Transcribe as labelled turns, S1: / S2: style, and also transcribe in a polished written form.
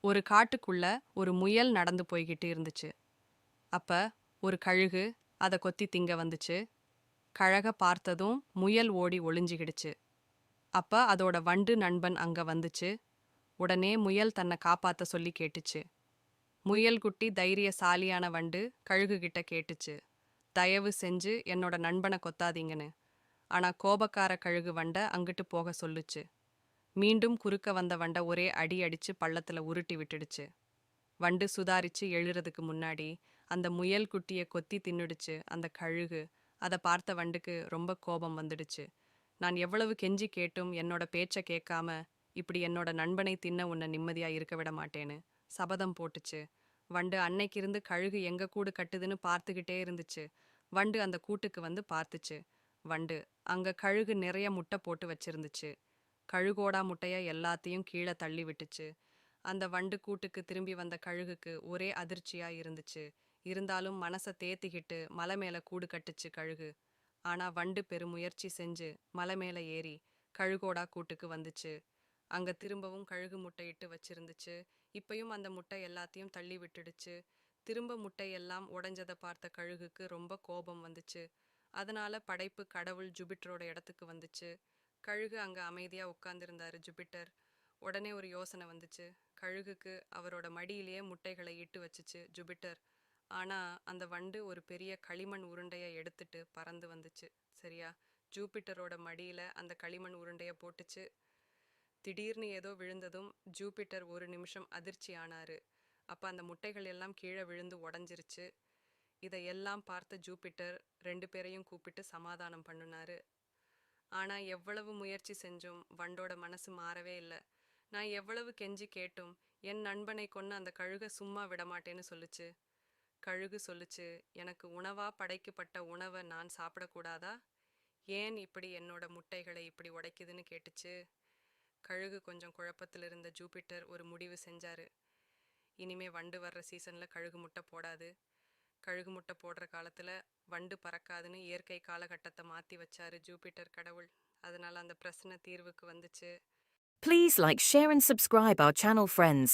S1: ஒரு காட்டுக்குள்ள ஒரு முயல் நடந்து போய்கிட்டு இருந்துச்சு. அப்ப ஒரு கழுகு அதை கொத்தி திங்க வந்துச்சு. கழக பார்த்ததும் முயல் ஓடி ஒளிஞ்சுக்கிடுச்சு. அப்ப அதோட வண்டு நண்பன் அங்க வந்துச்சு. உடனே முயல் தன்னை காப்பாத்த சொல்லி கேட்டுச்சு. முயல் குட்டி தைரியசாலியான வண்டு கழுகு கிட்ட கேட்டுச்சு, தயவு செஞ்சு என்னோட நண்பனை கொத்தாதீங்கன்னு. ஆனா கோபக்கார கழுகு வண்டை அங்கிட்டு போக சொல்லுச்சு. மீண்டும் குறுக்க வந்த வண்டை ஒரே அடி அடிச்சு பள்ளத்துல உருட்டி விட்டுடுச்சு. வண்டு சுதாரிச்சு எழுறதுக்கு முன்னாடி அந்த முயல் குட்டியை கொத்தி தின்னுடுச்சு அந்த கழுகு. அதை பார்த்த வண்டுக்கு ரொம்ப கோபம் வந்துடுச்சு. நான் எவ்வளவு கெஞ்சி கேட்டும் என்னோட பேச்சை கேட்காம இப்படி என்னோட நண்பனை தின்ன உன்னை நிம்மதியா இருக்க விட மாட்டேன்னு சபதம் போட்டுச்சு. வண்டு அன்னைக்கிருந்து கழுகு எங்க கூடு கட்டுதுன்னு பார்த்துக்கிட்டே இருந்துச்சு. வண்டு அந்த கூட்டுக்கு வந்து பார்த்துச்சு. வண்டு அங்க கழுகு நிறைய முட்டை போட்டு வச்சிருந்துச்சு. கழுகோடா முட்டைய எல்லாத்தையும் கீழே தள்ளி விட்டுச்சு. அந்த வண்டு கூட்டுக்கு திரும்பி வந்த கழுகுக்கு ஒரே அதிர்ச்சியா இருந்துச்சு. இருந்தாலும் மனசை தேத்திக்கிட்டு மலை மேல கூடு கட்டுச்சு கழுகு. ஆனா வண்டு பெருமுயற்சி செஞ்சு மலை மேல ஏறி கழுகோடா கூட்டுக்கு வந்துச்சு. அங்க திரும்பவும் கழுகு முட்டையிட்டு வச்சிருந்துச்சு. இப்பயும் அந்த முட்டை எல்லாத்தையும் தள்ளி விட்டுடுச்சு. திரும்ப முட்டையெல்லாம் உடைஞ்சதை பார்த்த கழுகுக்கு ரொம்ப கோபம் வந்துச்சு. அதனால படைப்பு கடவுள் ஜூபிட்டரோட இடத்துக்கு வந்துச்சு. கழுகு அங்க அமைதியா உட்கார்ந்திருந்தாரு ஜூபிட்டர். உடனே ஒரு யோசனை வந்துச்சு. கழுகுக்கு அவரோட மடியிலேயே முட்டைகளை இட்டு வச்சுச்சு ஜூபிட்டர். ஆனா அந்த வண்டு ஒரு பெரிய களிமண் உருண்டைய எடுத்துட்டு பறந்து வந்துச்சு. சரியா? ஜூபிட்டரோட மடியில அந்த களிமண் உருண்டைய போட்டுச்சு. திடீர்னு ஏதோ விழுந்ததும் ஜூபிட்டர் ஒரு நிமிஷம் அதிர்ச்சி ஆனாரு. அப்ப அந்த முட்டைகள் எல்லாம் கீழே விழுந்து உடஞ்சிருச்சு. இதையெல்லாம் பார்த்த ஜூபிட்டர் ரெண்டு பேரையும் கூப்பிட்டு சமாதானம் பண்ணுனாரு. ஆனா எவ்வளவு முயற்சி செஞ்சும் வண்டோட மனசு மாறவே இல்லை. நான் எவ்வளவு கெஞ்சி கேட்டும் என் நண்பனை கொன்னு அந்த கழுக சும்மா விடமாட்டேன்னு சொல்லுச்சு. கழுகு சொல்லுச்சு, எனக்கு உணவா படைக்கப்பட்ட உணவை நான் சாப்பிடக்கூடாதா? ஏன் இப்படி என்னோட முட்டைகளை இப்படி உடைக்குதுன்னு கேட்டுச்சு. கழுகு கொஞ்சம் குழப்பத்தில் இருந்த ஜூபிட்டர் ஒரு முடிவு செஞ்சாரு. இனிமே வண்டு வர்ற சீசன்ல கழுகு முட்டை போடாது. கழுகு முட்டை போடுற காலத்துல வண்டு பறக்காதுன்னு இயற்கை காலகட்டத்தை மாத்தி வச்சாரு ஜூபிட்டர் கடவுள். அதனால அந்த பிரச்சனை தீர்வுக்கு வந்துச்சு.
S2: Please like, share and subscribe our channel friends.